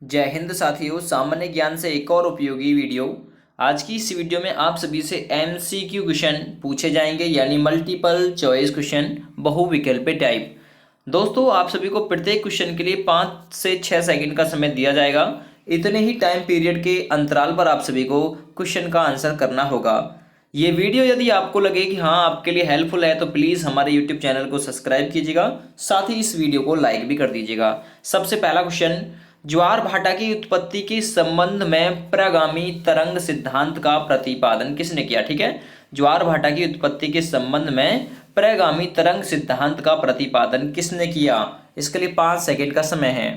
जय हिंद साथियों, सामान्य ज्ञान से एक और उपयोगी वीडियो। आज की इस वीडियो में आप सभी से एमसीक्यू क्वेश्चन पूछे जाएंगे, यानी मल्टीपल चॉइस क्वेश्चन, बहुविकल्पी टाइप। दोस्तों, आप सभी को प्रत्येक क्वेश्चन के लिए 5 से 6 सेकंड का समय दिया जाएगा। इतने ही टाइम पीरियड के अंतराल पर आप सभी को क्वेश्चन का आंसर करना होगा। ये वीडियो यदि आपको लगे कि हाँ आपके लिए हेल्पफुल है तो प्लीज़ हमारे यूट्यूब चैनल को सब्सक्राइब कीजिएगा, साथ ही इस वीडियो को लाइक भी कर दीजिएगा। सबसे पहला क्वेश्चन, ज्वार भाटा की उत्पत्ति के संबंध में प्रगामी तरंग सिद्धांत का प्रतिपादन किसने किया? ठीक है, ज्वार भाटा की उत्पत्ति के संबंध में प्रगामी तरंग सिद्धांत का प्रतिपादन किसने किया? इसके लिए 5 सेकंड का समय है।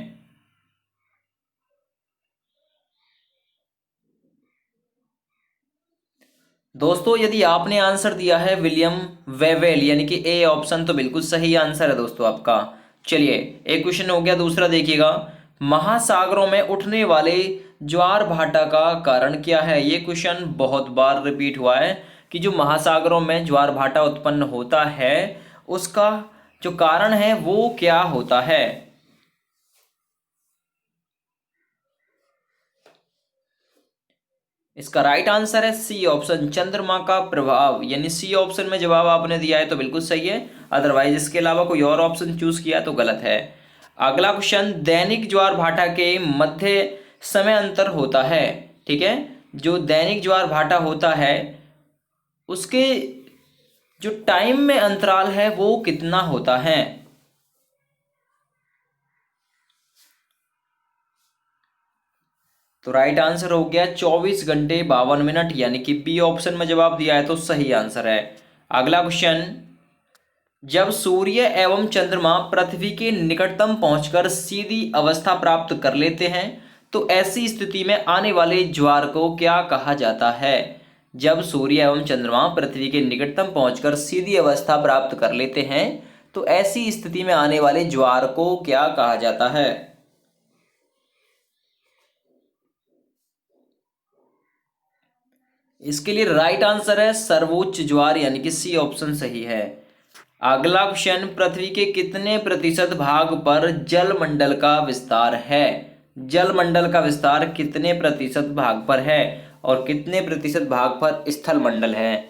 दोस्तों, यदि आपने आंसर दिया है विलियम वेवेल यानी कि ए ऑप्शन, तो बिल्कुल सही आंसर है दोस्तों आपका। चलिए, एक क्वेश्चन हो गया। दूसरा देखिएगा, महासागरों में उठने वाले ज्वार भाटा का कारण क्या है? ये क्वेश्चन बहुत बार रिपीट हुआ है कि जो महासागरों में ज्वार भाटा उत्पन्न होता है उसका जो कारण है वो क्या होता है? इसका राइट आंसर है सी ऑप्शन, चंद्रमा का प्रभाव। यानी सी ऑप्शन में जवाब आपने दिया है तो बिल्कुल सही है, अदरवाइज इसके अलावा कोई और ऑप्शन चूज किया तो गलत है। अगला क्वेश्चन, दैनिक ज्वार भाटा के मध्य समय अंतर होता है। ठीक है, जो दैनिक ज्वार भाटा होता है उसके जो टाइम में अंतराल है वो कितना होता है? तो राइट आंसर हो गया 24 घंटे 52 मिनट, यानी कि बी ऑप्शन में जवाब दिया है तो सही आंसर है। अगला क्वेश्चन, जब सूर्य एवं चंद्रमा पृथ्वी के निकटतम पहुंचकर सीधी अवस्था प्राप्त कर लेते हैं तो ऐसी स्थिति में आने वाले ज्वार को क्या कहा जाता है? जब सूर्य एवं चंद्रमा पृथ्वी के निकटतम पहुंचकर सीधी अवस्था प्राप्त कर लेते हैं तो ऐसी स्थिति में आने वाले ज्वार को क्या कहा जाता है? इसके लिए राइट आंसर है सर्वोच्च ज्वार, यानी कि सी ऑप्शन सही है। अगला क्वेश्चन, पृथ्वी के कितने प्रतिशत भाग पर जलमंडल का विस्तार है? जलमंडल का विस्तार कितने प्रतिशत भाग पर है और कितने प्रतिशत भाग पर स्थल मंडल है?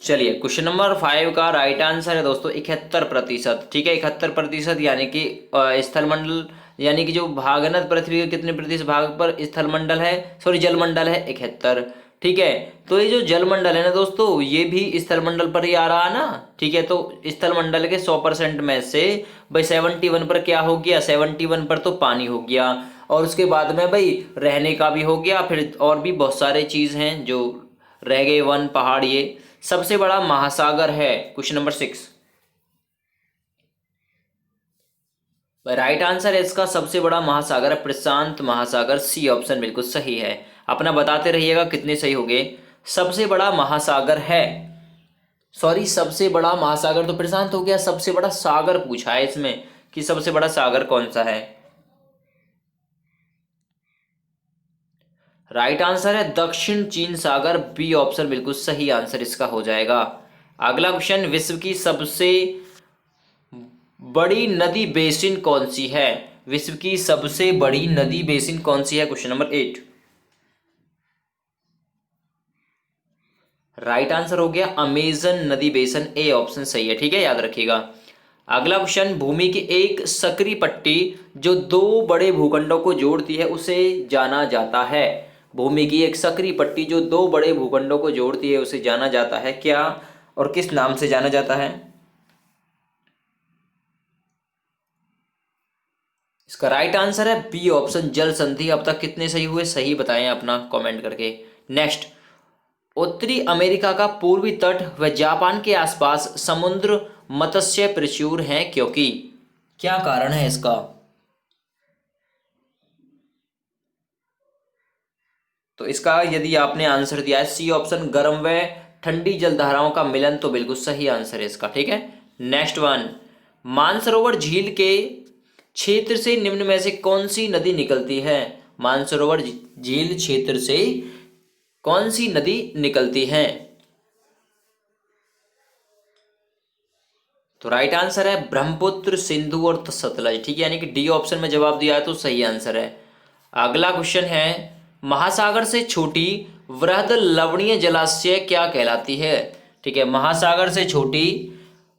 चलिए, क्वेश्चन नंबर 5 का राइट आंसर है दोस्तों 71%। ठीक है, 71%, यानी कि स्थल मंडल, यानी कि जो भाग है ना पृथ्वी के कितने प्रतिशत भाग पर स्थल मंडल है, सॉरी जलमंडल है 71। ठीक है, तो ये जो जलमंडल है ना दोस्तों, ये भी स्थल मंडल पर ही आ रहा है ना। ठीक है, तो स्थल मंडल के 100% में से भाई 71 पर क्या हो गया? 71 पर तो पानी हो गया, और उसके बाद में भाई रहने का भी हो गया, फिर और भी बहुत सारे चीज हैं जो रह गए, वन पहाड़। ये सबसे बड़ा महासागर है। क्वेश्चन नंबर 6, राइट आंसर है इसका सबसे बड़ा महासागर है प्रशांत महासागर, सी ऑप्शन बिल्कुल सही है। अपना बताते रहिएगा कितने सही हो गए। सबसे बड़ा महासागर है, सॉरी सबसे बड़ा महासागर तो प्रशांत हो गया, सबसे बड़ा सागर पूछा है इसमें कि सबसे बड़ा सागर कौन सा है। राइट आंसर है दक्षिण चीन सागर, बी ऑप्शन बिल्कुल सही आंसर इसका हो जाएगा। अगला क्वेश्चन, विश्व की सबसे बड़ी नदी बेसिन कौन सी है? विश्व की सबसे बड़ी नदी बेसिन कौन सी है? Question number 8। राइट आंसर हो गया अमेजन नदी बेसिन, ए ऑप्शन सही है। ठीक है, याद रखिएगा। अगला क्वेश्चन, भूमि की एक सकरी पट्टी जो दो बड़े भूखंडों को जोड़ती है उसे जाना जाता है। भूमि की एक सकरी पट्टी जो दो बड़े भूखंडों को जोड़ती है उसे जाना जाता है क्या, और किस नाम से जाना जाता है? इसका राइट आंसर है बी ऑप्शन, जल संधि। अब तक कितने सही हुए, सही बताएं अपना कमेंट करके। नेक्स्ट, उत्तरी अमेरिका का पूर्वी तट व जापान के आसपास समुद्र मत्स्य प्रचुर हैं क्योंकि, क्या कारण है इसका? तो इसका यदि आपने आंसर दिया है सी ऑप्शन, गर्म व ठंडी जलधाराओं का मिलन, तो बिल्कुल सही आंसर है इसका। ठीक है, नेक्स्ट वन, मानसरोवर झील के क्षेत्र से निम्न में से कौन सी नदी निकलती है? मानसरोवर झील क्षेत्र से कौन सी नदी निकलती है? तो राइट आंसर है ब्रह्मपुत्र, सिंधु और सतलज। ठीक है, यानी कि डी ऑप्शन में जवाब दिया है तो सही आंसर है। अगला क्वेश्चन है, महासागर से छोटी वृहद लवणीय जलाशय क्या कहलाती है? ठीक है, महासागर से छोटी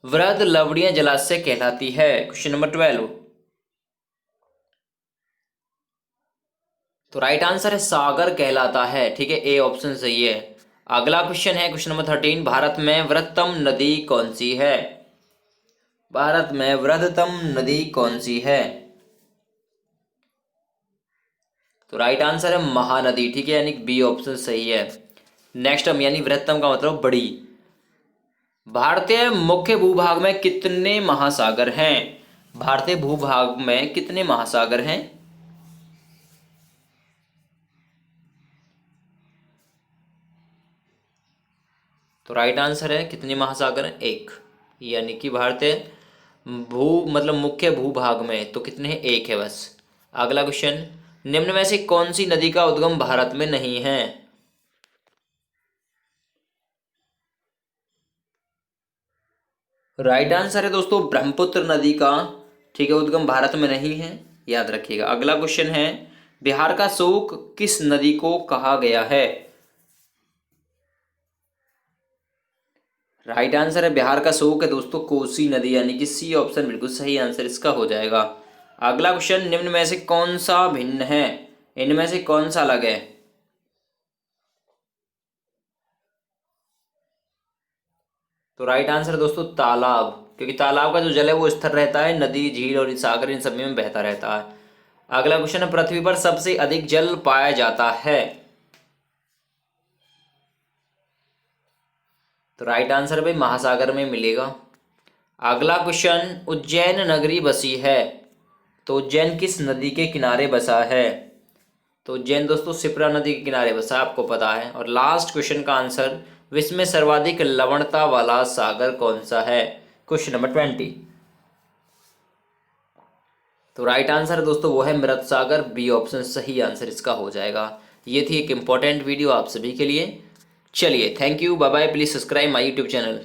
वृहद लवणीय जलाशय कहलाती है। Question number 12। तो राइट आंसर है सागर कहलाता है। ठीक है, ए ऑप्शन सही है। अगला क्वेश्चन है क्वेश्चन नंबर 13, भारत में वृहत्तम नदी कौन सी है? भारत में वृहत्तम नदी कौन सी है? तो राइट आंसर है महानदी। ठीक है, यानी बी ऑप्शन सही है। नेक्स्ट हम, यानी वृहत्तम का मतलब बड़ी। भारतीय मुख्य भूभाग में कितने महासागर हैं? भारतीय भूभाग में कितने महासागर हैं? तो राइट आंसर है कितने महासागर हैं? एक। यानी कि भारतीय मतलब मुख्य भूभाग में तो कितने हैं? एक है बस। अगला क्वेश्चन, निम्न में से कौन सी नदी का उद्गम भारत में नहीं है? राइट आंसर है दोस्तों ब्रह्मपुत्र नदी का। ठीक है, उद्गम भारत में नहीं है, याद रखिएगा। अगला क्वेश्चन है, बिहार का शोक किस नदी को कहा गया है? राइट आंसर है बिहार का शोक है दोस्तों कोसी नदी, यानी कि सी ऑप्शन बिल्कुल सही आंसर इसका हो जाएगा। अगला क्वेश्चन, निम्न में से कौन सा भिन्न है? इनमें से कौन सा अलग है? तो राइट आंसर है दोस्तों तालाब, क्योंकि तालाब का जो जल है वो स्थिर रहता है, नदी, झील और सागर इन सब में बहता रहता है। अगला क्वेश्चन है, पृथ्वी पर सबसे अधिक जल पाया जाता है? तो राइट आंसर भाई महासागर में मिलेगा। अगला क्वेश्चन, उज्जैन नगरी बसी है, तो उज्जैन किस नदी के किनारे बसा है? तो उज्जैन दोस्तों शिप्रा नदी के किनारे बसा है, आपको पता है। और लास्ट क्वेश्चन का आंसर, विश्व में सर्वाधिक लवणता वाला सागर कौन सा है? Question number 20। तो राइट आंसर दोस्तों वो है मृत सागर, बी ऑप्शन सही आंसर इसका हो जाएगा। ये थी एक इंपॉर्टेंट वीडियो आप सभी के लिए। चलिए, thank you, bye bye. Please subscribe my YouTube channel.